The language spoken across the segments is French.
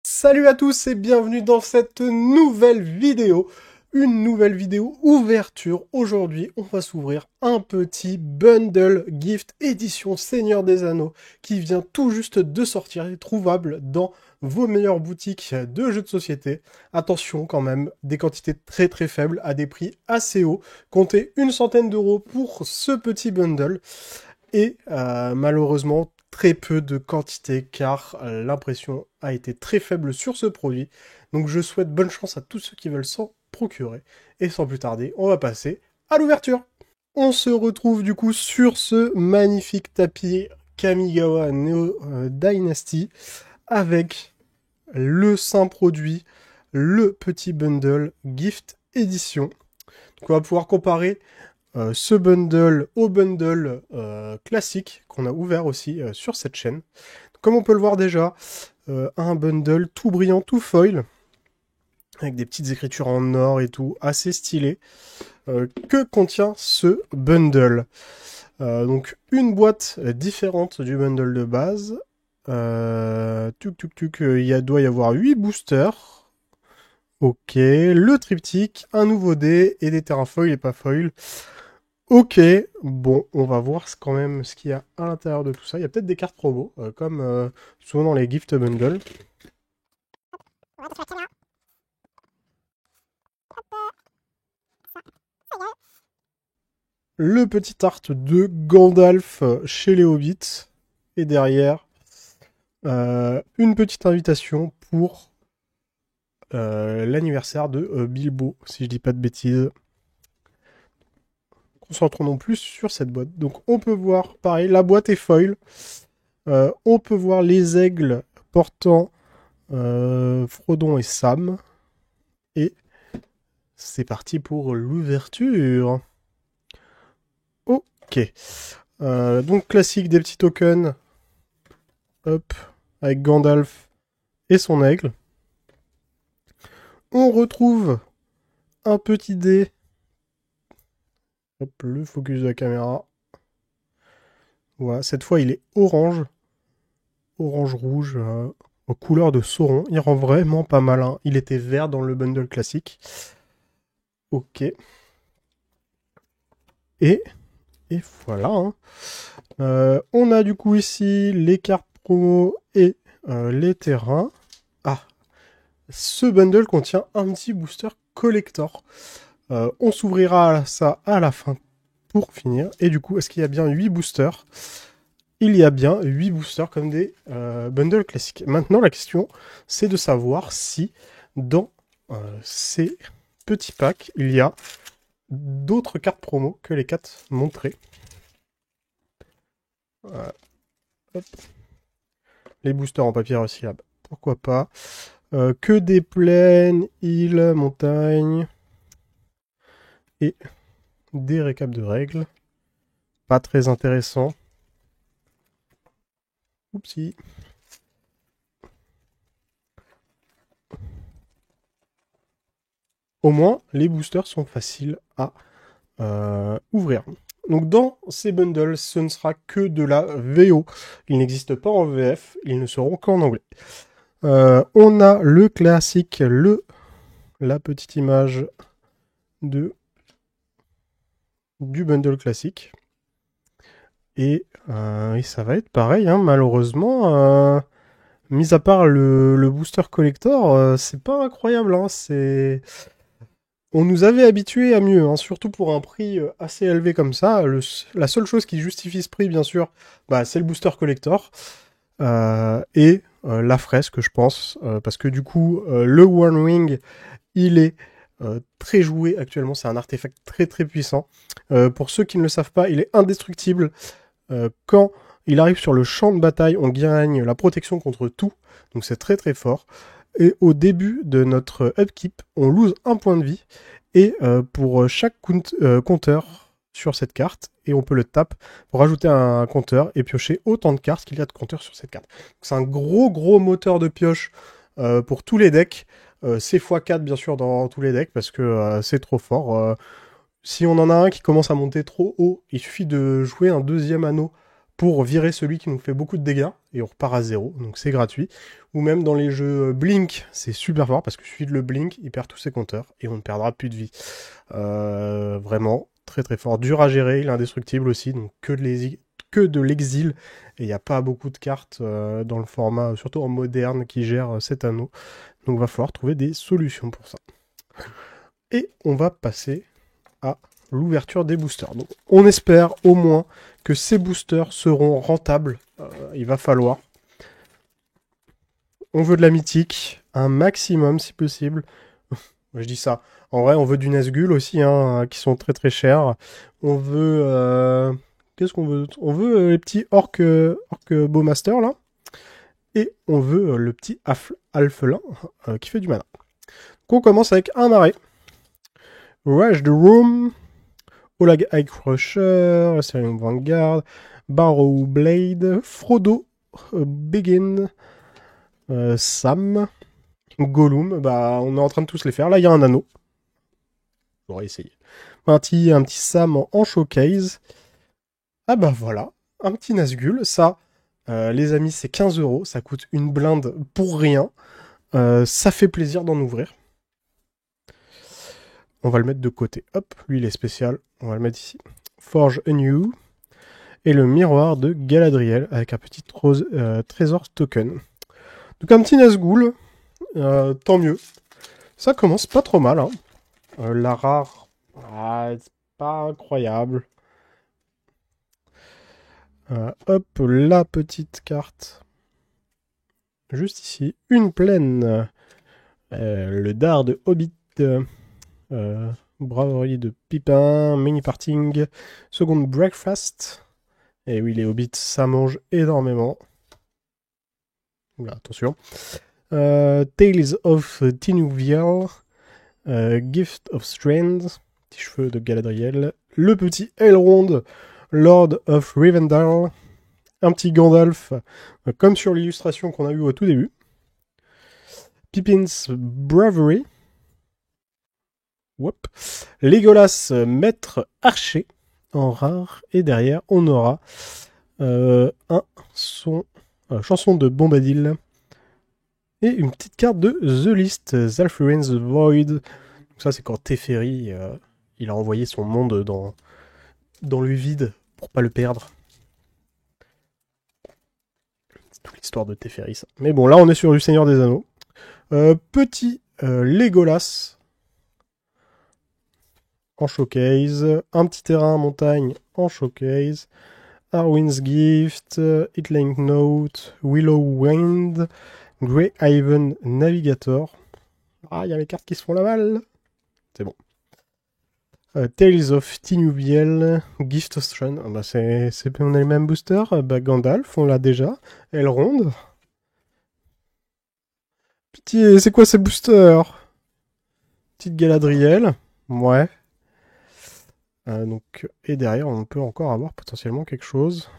Salut à tous et bienvenue dans cette nouvelle vidéo. Une nouvelle vidéo ouverture. Aujourd'hui, on va s'ouvrir un petit bundle gift édition Seigneur des Anneaux qui vient tout juste de sortir et trouvable dans vos meilleures boutiques de jeux de société. Attention quand même, des quantités très faibles à des prix assez hauts. Comptez une centaine d'euros pour ce petit bundle. Et malheureusement, très peu de quantité car l'impression a été très faible sur ce produit. Donc je souhaite bonne chance à tous ceux qui veulent s'en procurer. Et sans plus tarder, on va passer à l'ouverture. On se retrouve du coup sur ce magnifique tapis Kamigawa Neo Dynasty avec le saint produit, le petit bundle Gift Edition. Donc on va pouvoir comparer ce bundle au bundle classique qu'on a ouvert aussi sur cette chaîne. Comme on peut le voir déjà, un bundle tout brillant, tout foil, avec des petites écritures en or et tout, assez stylé. Que contient ce bundle? Donc une boîte différente du bundle de base. Il doit y avoir 8 boosters. Ok, le triptyque, un nouveau dé et des terrains foil et pas foil. Ok, bon, on va voir quand même ce qu'il y a à l'intérieur de tout ça. Il y a peut-être des cartes promo, comme souvent dans les gift bundles. Le petit art de Gandalf chez les Hobbits. Et derrière, une petite invitation pour l'anniversaire de Bilbo, si je dis pas de bêtises. Concentrons-nous plus sur cette boîte. Donc on peut voir, pareil, la boîte est foil. On peut voir les aigles portant Frodon et Sam. Et c'est parti pour l'ouverture. Ok. Donc classique des petits tokens. Hop. Avec Gandalf et son aigle. On retrouve un petit dé. Hop, le focus de la caméra. Voilà, cette fois il est orange. Orange-rouge. Aux couleurs de Sauron. Il rend vraiment pas mal. Hein. Il était vert dans le bundle classique. Ok. Et voilà. Hein. On a du coup ici les cartes promo et les terrains. Ah, ce bundle contient un petit booster collector. On s'ouvrira ça à la fin pour finir. Et du coup, est-ce qu'il y a bien 8 boosters? Il y a bien 8 boosters comme des bundles classiques. Maintenant, la question, c'est de savoir si dans ces petits packs, il y a d'autres cartes promo que les 4 montrées. Hop. Les boosters en papier recyclable, pourquoi pas. Que des plaines, îles, montagnes et des récaps de règles. Pas très intéressant. Oupsie. Au moins, les boosters sont faciles à ouvrir. Donc dans ces bundles, ce ne sera que de la VO. Ils n'existent pas en VF, ils ne seront qu'en anglais. On a le classique, la petite image du bundle classique. Et ça va être pareil, hein, malheureusement. Mis à part le booster collector, c'est pas incroyable. Hein, on nous avait habitués à mieux, hein, surtout pour un prix assez élevé comme ça. La seule chose qui justifie ce prix, bien sûr, bah, c'est le booster collector. Et la fresque, je pense. Parce que du coup, le One Ring, il est très joué actuellement. C'est un artefact très puissant. Pour ceux qui ne le savent pas, il est indestructible. Quand il arrive sur le champ de bataille, on gagne la protection contre tout. Donc c'est très fort. Et au début de notre upkeep, on lose un point de vie. Et pour chaque compteur sur cette carte, et on peut le taper pour rajouter un compteur et piocher autant de cartes qu'il y a de compteurs sur cette carte. C'est un gros moteur de pioche pour tous les decks. C'est x4 bien sûr dans tous les decks parce que c'est trop fort. Si on en a un qui commence à monter trop haut, il suffit de jouer un deuxième anneau pour virer celui qui nous fait beaucoup de dégâts, et on repart à 0, donc c'est gratuit. Ou même dans les jeux Blink, c'est super fort, parce que suffit de le Blink, il perd tous ses compteurs, et on ne perdra plus de vie. Vraiment, très très fort. Dur à gérer, il est indestructible aussi, donc que de l'exil, et il n'y a pas beaucoup de cartes dans le format, surtout en moderne, qui gère cet anneau. Donc va falloir trouver des solutions pour ça. Et on va passer à l'ouverture des boosters. Donc, on espère au moins que ces boosters seront rentables. Il va falloir. On veut de la mythique, un maximum si possible. Je dis ça. En vrai, on veut du Nazgûl aussi, hein, qui sont très très chers. On veut... Qu'est-ce qu'on veut? On veut les petits orques Bowmaster, là. Et on veut le petit Alphelin qui fait du mana. Donc on commence avec un marais. Rage the Room. Olag Eye Crusher, Assyrian Vanguard, Barrow Blade, Frodo, Begin, Sam, Gollum. Bah, on est en train de tous les faire. Là, il y a un anneau. J'aurais essayé. Un petit Sam en showcase. Ah bah voilà, un petit Nazgûl. Ça, les amis, c'est 15 €. Ça coûte une blinde pour rien. Ça fait plaisir d'en ouvrir. On va le mettre de côté. Hop, lui, il est spécial. On va le mettre ici. Forge Anew. Et le miroir de Galadriel avec un petit trésor token. Donc un petit Nazgûl. Tant mieux. Ça commence pas trop mal. Hein. La rare, c'est pas incroyable. Hop, la petite carte. Juste ici. Une plaine. Le dard de Hobbit. Braverie de Pipin. Mini Parting. Seconde Breakfast. Et oui, les hobbits, ça mange énormément. Oula, attention. Tales of Tinuvial. Gift of Strand. Petit cheveux de Galadriel. Le petit Elrond. Lord of Rivendell. Un petit Gandalf. Comme sur l'illustration qu'on a eue au tout début. Pippin's Bravery. Whoop. Legolas, maître archer. En rare. Et derrière, on aura chanson de Bombadil. Et une petite carte de The List, Zalfurin's Void. Donc ça, c'est quand Teferi, il a envoyé son monde dans le vide pour pas le perdre. C'est toute l'histoire de Teferi, ça. Mais bon, là, on est sur du Seigneur des Anneaux. Petit Legolas en showcase. Un petit terrain montagne en showcase. Arwen's Gift, Hitlink Note, Willow Wind, Grey Haven Navigator. Ah, il y a les cartes qui se font la malle. C'est bon. Tales of Tinuviel, Gift of Strand. Ah bah on a les mêmes boosters. Bah, Gandalf, on l'a déjà. Elrond. Pitié, c'est quoi ces boosters? Petite Galadriel. Ouais. Donc, et derrière, on peut encore avoir potentiellement quelque chose.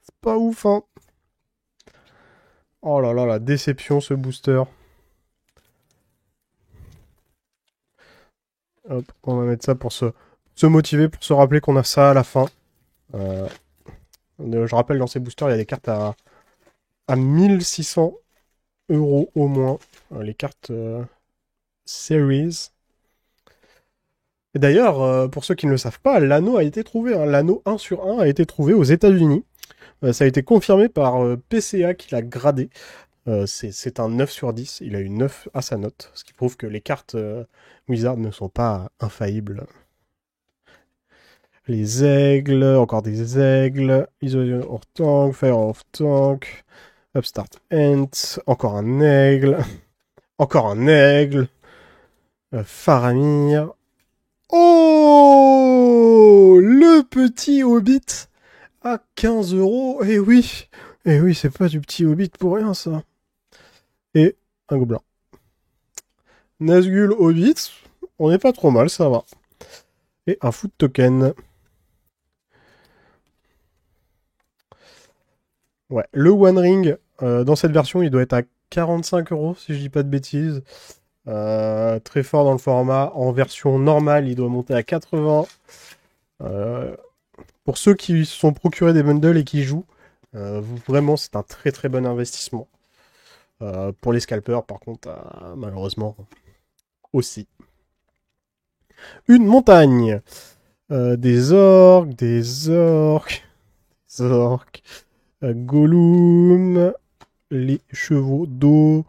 C'est pas ouf, hein. Oh là là, la déception, ce booster. Hop, on va mettre ça pour se motiver, pour se rappeler qu'on a ça à la fin. Je rappelle, dans ces boosters, il y a des cartes à 1600 € au moins. Les cartes Series. Et d'ailleurs, pour ceux qui ne le savent pas, l'anneau a été trouvé. Hein. L'anneau 1 sur 1 a été trouvé aux États-Unis. Ça a été confirmé par PCA qui l'a gradé. C'est un 9 sur 10. Il a eu 9 à sa note. Ce qui prouve que les cartes Wizard ne sont pas infaillibles. Les aigles, encore des aigles. Isolation of Tank, Fire of Tank. Upstart Ant, encore un aigle. Encore un aigle. Faramir. Oh, le petit Hobbit à 15 €. Eh oui, c'est pas du petit Hobbit pour rien, ça. Et un gobelin. Nazgûl Hobbit, on n'est pas trop mal, ça va. Et un foot token. Ouais, le One Ring, dans cette version, il doit être à 45 €, si je dis pas de bêtises. Très fort dans le format. En version normale, il doit monter à 80. Pour ceux qui se sont procurés des bundles et qui jouent, vraiment, c'est un très très bon investissement. Pour les scalpers, par contre, malheureusement, aussi. Une montagne. Des orques, des orques, des orques. Gollum, les chevaux d'eau,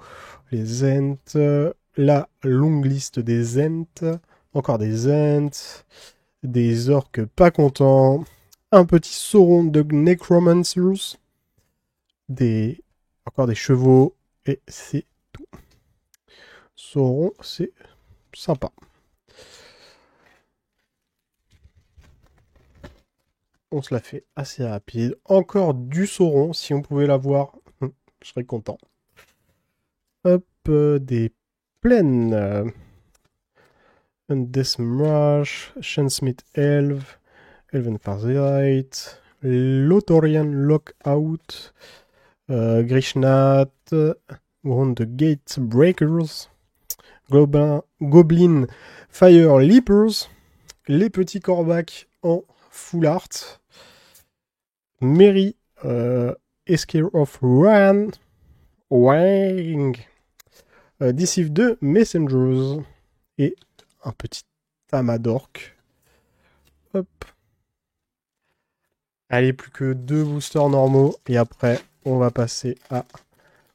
les Ents, la longue liste des Ents, encore des Ents, des orques pas contents, un petit Sauron de Necromancers, encore des chevaux, et c'est tout. Sauron, c'est sympa. On se la fait assez rapide. Encore du Sauron, si on pouvait l'avoir, je serais content. Hop, des plaines. Deathmarsh, Shansmith Elf, Elven Farsight, Lothorian Lockout, Grishnat, Ground the Gate Breakers, Goblin Fire Leapers, les petits corbacs en full art, Mary, Escape of Ran, Wang, Deceive 2 Messengers, et un petit Tamadork. Hop. Allez, plus que 2 boosters normaux. Et après, on va passer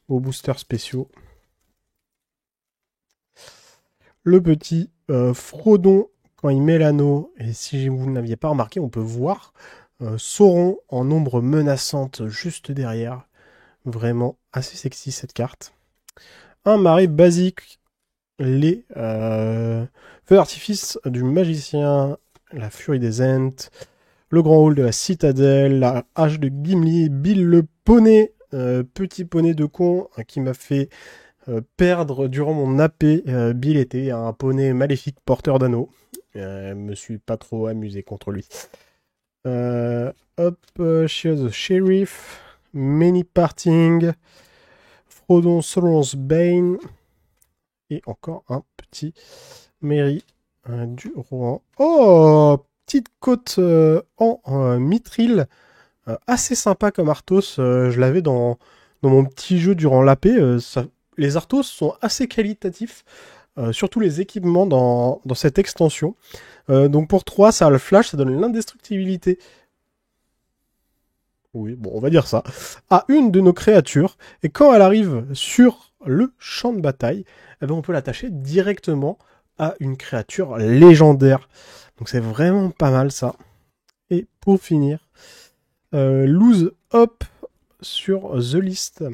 aux boosters spéciaux. Le petit Frodon, quand il met l'anneau, et si vous ne l'aviez pas remarqué, on peut voir Sauron en ombre menaçante juste derrière. Vraiment assez sexy cette carte. Un marais basique. Les feux d'artifice du magicien, la furie des Ents, le grand hall de la citadelle, la hache de Gimli, Bill le poney, petit poney de con qui m'a fait perdre durant mon AP. Bill était un poney maléfique porteur d'anneaux. Me suis pas trop amusé contre lui. Shield the Sheriff, Many Parting, Frodon Sauron's Bane. Et encore un petit Mary du Rohan. Oh, petite côte en mithril. Assez sympa comme Arthos. Je l'avais dans mon petit jeu durant l'AP. Les Arthos sont assez qualitatifs. Surtout les équipements dans cette extension. Donc pour 3, ça a le flash, ça donne l'indestructibilité. Oui, bon, on va dire ça. À une de nos créatures. Et quand elle arrive sur le champ de bataille, eh ben on peut l'attacher directement à une créature légendaire. Donc c'est vraiment pas mal ça. Et pour finir, Lose Up sur The List.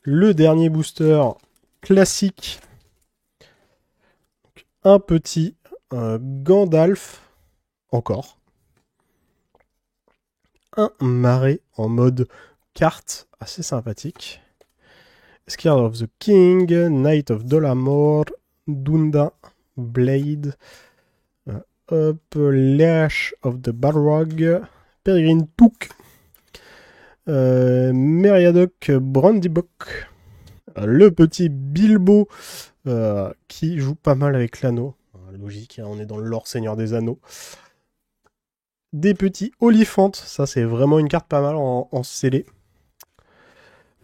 Le dernier booster classique. Donc, un petit Gandalf. Encore. Un marais en mode carte assez sympathique. Scare of the King, Knight of Dolamore, Dunda, Blade, Lash of the Balrog, Peregrine Took, Meriadoc Brandybuck, le petit Bilbo qui joue pas mal avec l'anneau. Logique, hein, on est dans le lore Seigneur des Anneaux. Des petits Oliphantes, ça c'est vraiment une carte pas mal en scellé.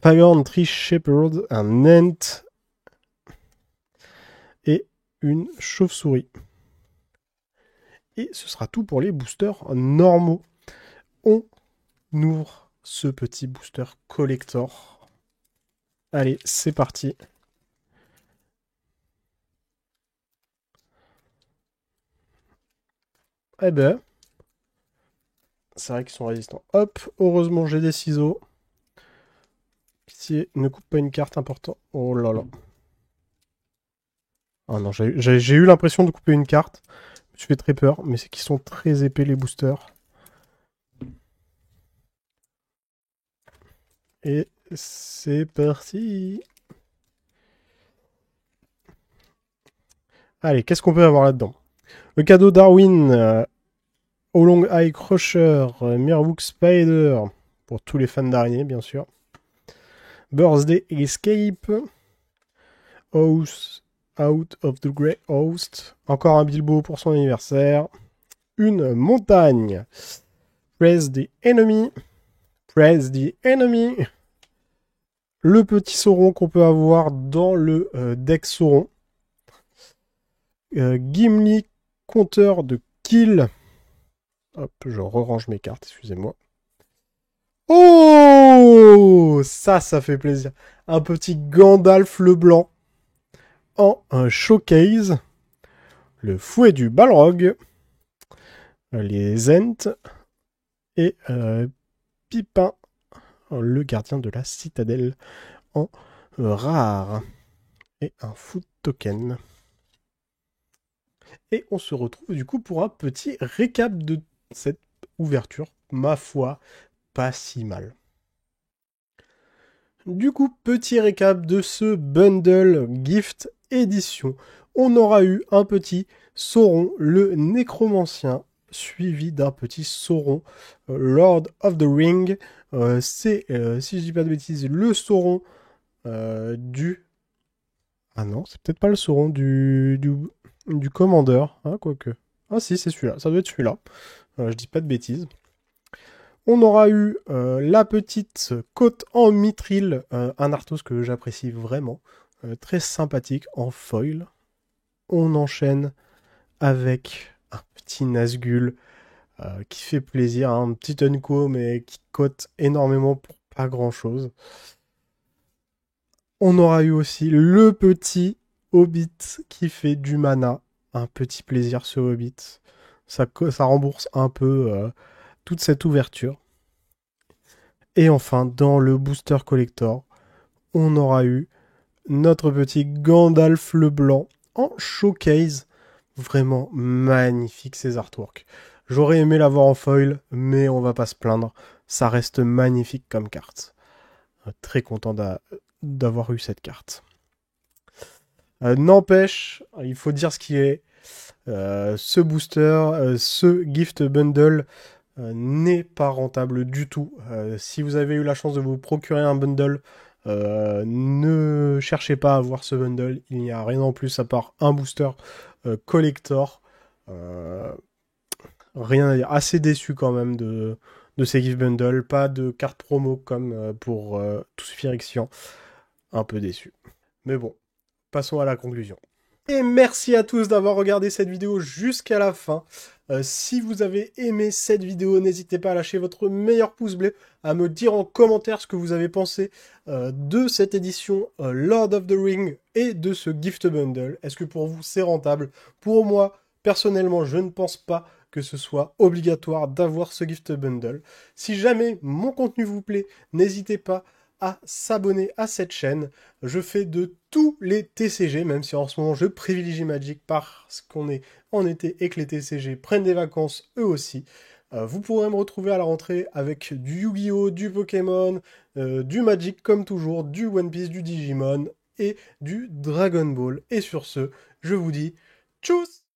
Pagan Tree Shepherd, un Ent et une chauve-souris. Et ce sera tout pour les boosters normaux. On ouvre ce petit booster collector. Allez, c'est parti. Eh ben, c'est vrai qu'ils sont résistants. Hop, heureusement j'ai des ciseaux. Pitié, ne coupe pas une carte importante. Oh là là. Ah non, j'ai eu l'impression de couper une carte. Je me suis fait très peur, mais c'est qu'ils sont très épais les boosters. Et c'est parti. Allez, qu'est-ce qu'on peut avoir là-dedans? Le cadeau Darwin, Oolong Eye Crusher, Mirwook Spider, pour tous les fans d'araignées, bien sûr. Birthday Escape, House Out of the Grey Host, encore un Bilbo pour son anniversaire. une montagne. Press the enemy. Press the enemy. Le petit Sauron qu'on peut avoir dans le deck Sauron. Gimli, compteur de kill. Hop, je re-range mes cartes, excusez-moi. Oh, ça fait plaisir. Un petit Gandalf le blanc en un showcase. Le fouet du Balrog. Les Ents. Et Pipin, le gardien de la citadelle en rare. Et un foot token. Et on se retrouve du coup pour un petit récap de cette ouverture. Ma foi, pas si mal. Du coup, petit récap de ce bundle gift édition. On aura eu un petit Sauron, le nécromancien, suivi d'un petit Sauron, Lord of the Ring. C'est, si je dis pas de bêtises, le Sauron du... Ah non, c'est peut-être pas le Sauron du Commandeur, hein, quoique. Ah si, c'est celui-là, ça doit être celui-là. Je dis pas de bêtises. On aura eu la petite côte en mithril, un Arthos que j'apprécie vraiment, très sympathique en foil. On enchaîne avec un petit Nazgûl qui fait plaisir, hein, un petit Unco mais qui cote énormément pour pas grand chose. On aura eu aussi le petit Hobbit qui fait du mana, un petit plaisir ce Hobbit. Ça rembourse un peu toute cette ouverture. Et enfin, dans le booster collector, on aura eu notre petit Gandalf le Blanc en showcase. Vraiment magnifique ces artworks. J'aurais aimé l'avoir en foil, mais on va pas se plaindre. Ça reste magnifique comme carte. Très content d'avoir eu cette carte. N'empêche, il faut dire ce qui est. Ce booster, ce gift bundle n'est pas rentable du tout. Si vous avez eu la chance de vous procurer un bundle, ne cherchez pas à avoir ce bundle. Il n'y a rien en plus à part un booster collector. Rien à dire. Assez déçu quand même de ces gift bundles. Pas de carte promo comme pour tous Phyrexian. Un peu déçu. Mais bon, passons à la conclusion. Et merci à tous d'avoir regardé cette vidéo jusqu'à la fin. Si vous avez aimé cette vidéo, n'hésitez pas à lâcher votre meilleur pouce bleu, à me dire en commentaire ce que vous avez pensé de cette édition Lord of the Ring et de ce gift bundle. Est-ce que pour vous c'est rentable? Pour moi, personnellement, je ne pense pas que ce soit obligatoire d'avoir ce gift bundle. Si jamais mon contenu vous plaît, n'hésitez pas à s'abonner à cette chaîne. Je fais de tous les TCG, même si en ce moment je privilégie Magic parce qu'on est en été et que les TCG prennent des vacances eux aussi. Vous pourrez me retrouver à la rentrée avec du Yu-Gi-Oh, du Pokémon, du Magic comme toujours, du One Piece, du Digimon et du Dragon Ball. Et sur ce, je vous dis tchuss!